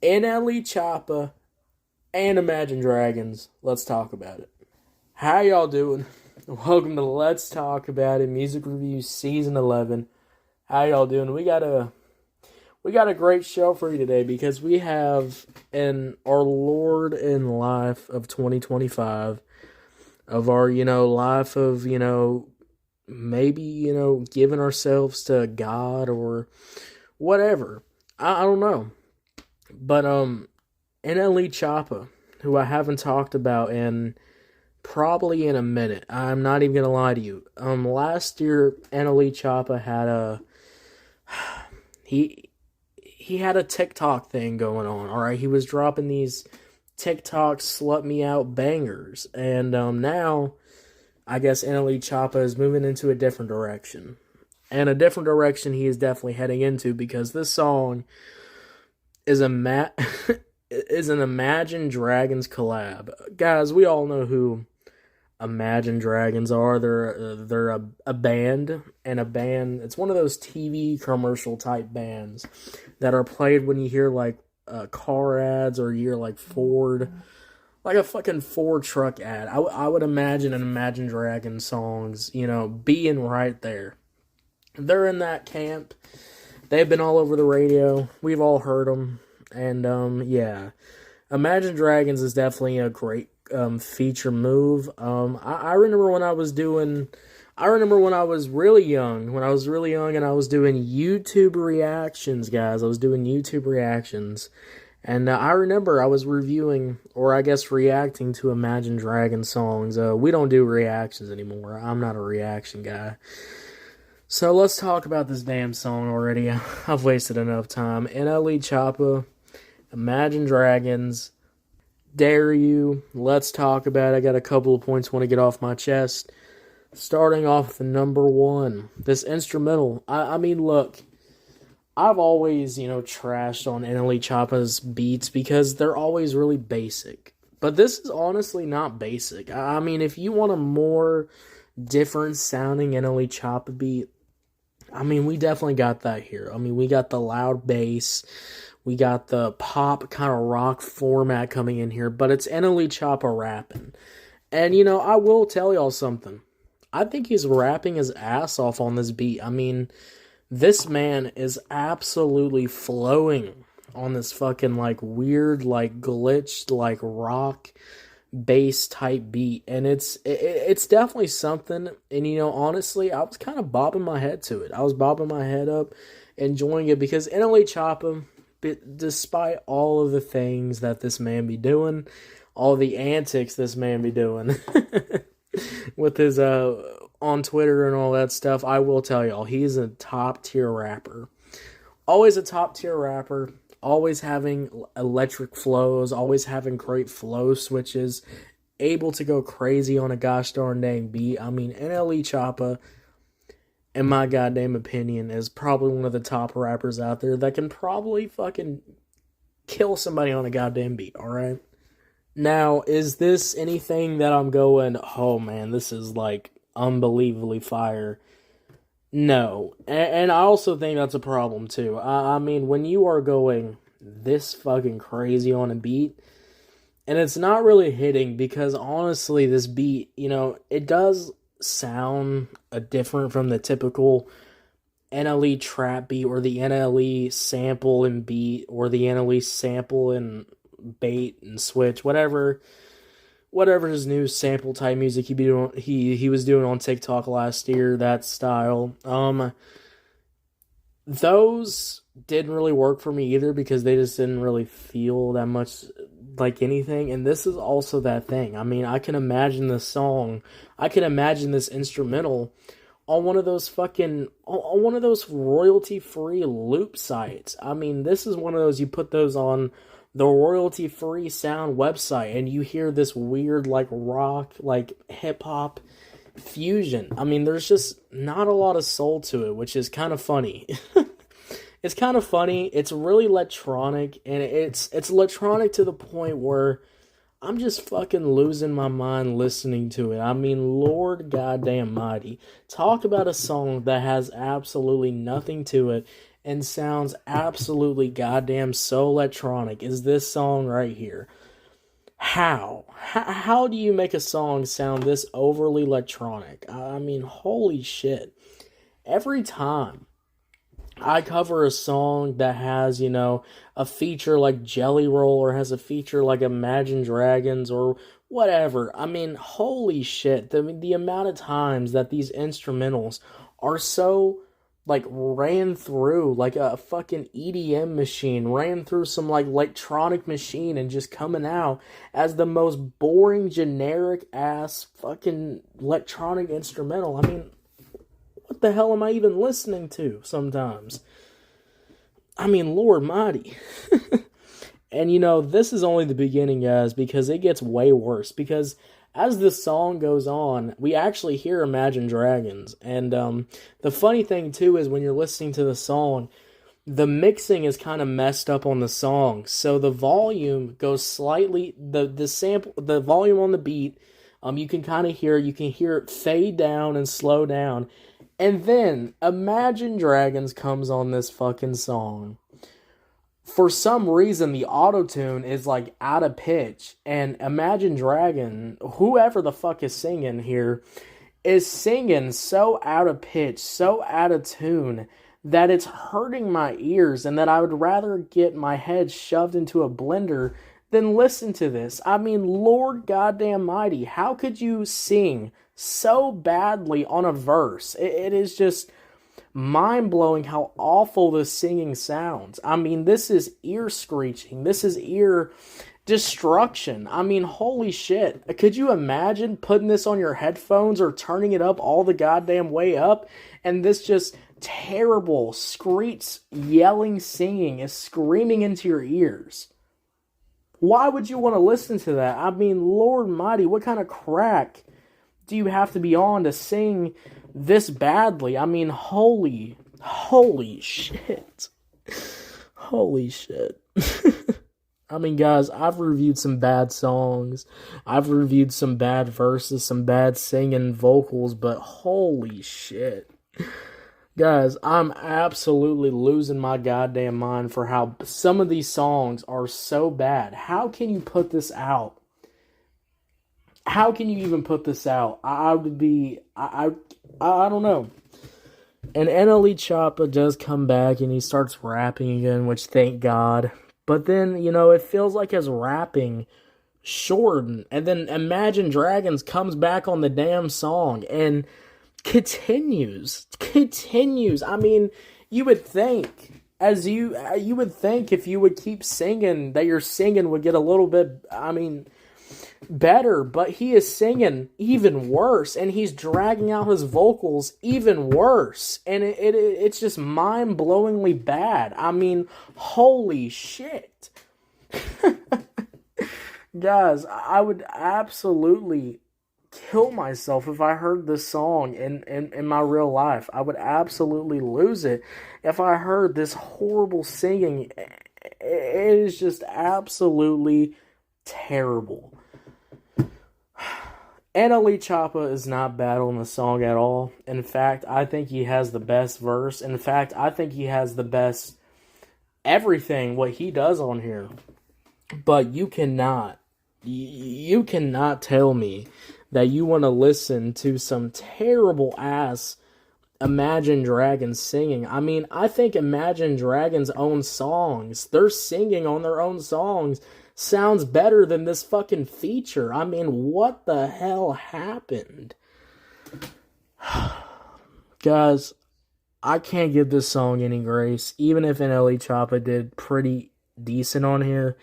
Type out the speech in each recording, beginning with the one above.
NLE Choppa and Imagine Dragons. Let's talk about it. How y'all doing? Welcome to Let's Talk About It Music Reviews Season 11. How y'all doing? We got a great show for you today because we have our Lord and life of 2025 of our, life of, maybe, giving ourselves to God or whatever. I don't know. But NLE Choppa, who I haven't talked about probably in a minute. I'm not even gonna lie to you. Last year NLE Choppa had he had a TikTok thing going on. All right, he was dropping these TikTok slut me out bangers, and now I guess NLE Choppa is moving into a different direction, and a different direction he is definitely heading into because this song is is an Imagine Dragons collab. Guys, we all know who Imagine Dragons are. They're a band, and a band. It's one of those TV commercial type bands that are played when you hear like car ads or you hear like Ford, like a fucking Ford truck ad. I would imagine an Imagine Dragons songs, being right there. They're in that camp. They've been all over the radio. We've all heard them. And, yeah. Imagine Dragons is definitely a great feature move. I remember when I was really young. When I was really young and I was doing YouTube reactions, guys. I was doing YouTube reactions. And I remember I was reviewing, or I guess reacting to Imagine Dragons songs. We don't do reactions anymore. I'm not a reaction guy. So let's talk about this damn song already. I've wasted enough time. NLE Choppa, Imagine Dragons, Dare You. Let's talk about it. I got a couple of points I want to get off my chest. Starting off with the number one, this instrumental. I mean, look, I've always, trashed on NLE Choppa's beats because they're always really basic. But this is honestly not basic. I mean, if you want a more different sounding NLE Choppa beat, I mean, we definitely got that here. I mean, we got the loud bass. We got the pop kind of rock format coming in here. But it's NLE Choppa rapping. And, I will tell y'all something. I think he's rapping his ass off on this beat. I mean, this man is absolutely flowing on this fucking, like, weird, like, glitched, like, rock bass type beat, and it's definitely something. And honestly, I was kind of bobbing my head to it. I was bobbing my head up, enjoying it, because NLE Choppa, despite all of the things that this man be doing, all the antics this man be doing with his on Twitter and all that stuff, I will tell y'all, he's a top tier rapper. Always a top tier rapper. Always having electric flows, always having great flow switches, able to go crazy on a gosh darn dang beat. I mean, NLE Choppa, in my goddamn opinion, is probably one of the top rappers out there that can probably fucking kill somebody on a goddamn beat, alright? Now, is this anything that I'm going, oh man, this is like unbelievably fire? No, and I also think that's a problem too. I mean, when you are going this fucking crazy on a beat, and it's not really hitting, because honestly, this beat, it does sound different from the typical NLE trap beat, or the NLE sample and beat, or the NLE sample and bait and switch, whatever his new sample type music he was doing on TikTok last year, that style. Those didn't really work for me either, because they just didn't really feel that much like anything. And this is also that thing. I mean, I can imagine this song, I can imagine this instrumental on one of those royalty-free loop sites. I mean, this is one of those, you put those on the royalty-free sound website, and you hear this weird, like, rock, like, hip-hop fusion. I mean, there's just not a lot of soul to it, which is kind of funny. It's kind of funny. It's really electronic, and it's electronic to the point where I'm just fucking losing my mind listening to it. I mean, Lord goddamn mighty. Talk about a song that has absolutely nothing to it, and sounds absolutely goddamn so electronic is this song right here. How do you make a song sound this overly electronic? I mean, holy shit. Every time I cover a song that has, a feature like Jelly Roll or has a feature like Imagine Dragons or whatever, I mean, holy shit. The amount of times that these instrumentals are so, ran through, like a fucking EDM machine, ran through some, electronic machine and just coming out as the most boring, generic-ass fucking electronic instrumental. I mean, what the hell am I even listening to sometimes? I mean, Lord mighty. And, this is only the beginning, guys, because it gets way worse. Because as the song goes on, we actually hear Imagine Dragons. And the funny thing, too, is when you're listening to the song, the mixing is kind of messed up on the song. So the volume goes slightly, the volume on the beat, you can kind of hear, you can hear it fade down and slow down. And then Imagine Dragons comes on this fucking song. For some reason, the auto-tune is, out of pitch. And Imagine Dragon, whoever the fuck is singing here, is singing so out of pitch, so out of tune, that it's hurting my ears and that I would rather get my head shoved into a blender than listen to this. I mean, Lord goddamn mighty, how could you sing so badly on a verse? It is just mind-blowing how awful this singing sounds. I mean, this is ear screeching. This is ear destruction. I mean, holy shit. Could you imagine putting this on your headphones or turning it up all the goddamn way up, and this just terrible, screech, yelling singing is screaming into your ears? Why would you want to listen to that? I mean, Lord mighty, what kind of crack do you have to be on to sing this badly? I mean, holy shit. Holy shit. I mean, guys, I've reviewed some bad songs. I've reviewed some bad verses, some bad singing vocals, but holy shit. Guys, I'm absolutely losing my goddamn mind for how some of these songs are so bad. How can you put this out? How can you even put this out? I don't know. And NLE Choppa does come back and he starts rapping again, which thank God. But then, it feels like his rapping shortened. And then Imagine Dragons comes back on the damn song and continues. I mean, you would think, you would think if you would keep singing, that your singing would get a little bit, better, but he is singing even worse, and he's dragging out his vocals even worse, and it's just mind-blowingly bad. I mean, holy shit. Guys, I would absolutely kill myself if I heard this song in my real life. I would absolutely lose it if I heard this horrible singing. It is just absolutely terrible. NLE Choppa is not bad on the song at all. In fact, I think he has the best verse. In fact, I think he has the best everything, what he does on here. But you cannot tell me that you want to listen to some terrible ass Imagine Dragons singing. I mean, I think Imagine Dragons' own songs, they're singing on their own songs, sounds better than this fucking feature. I mean, what the hell happened? Guys, I can't give this song any grace. Even if NLE Choppa did pretty decent on here,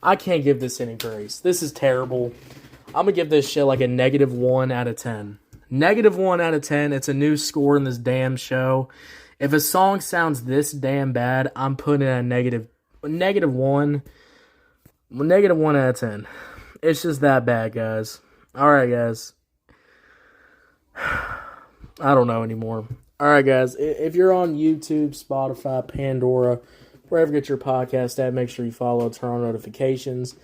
I can't give this any grace. This is terrible. I'm gonna give this shit like a -1 out of 10. -1 out of 10. It's a new score in this damn show. If a song sounds this damn bad, I'm putting it at -1. -1 out of 10. It's just that bad, guys. Alright, guys. I don't know anymore. Alright, guys. If you're on YouTube, Spotify, Pandora, wherever you get your podcast at, make sure you follow, turn on notifications.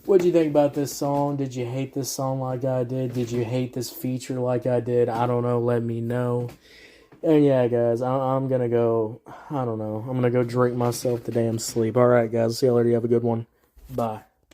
What did you think about this song? Did you hate this song like I did? Did you hate this feature like I did? I don't know. Let me know. And yeah, guys, I'm gonna go, I don't know, I'm gonna go drink myself to damn sleep. Alright, guys, see you later. You have a good one. Bye.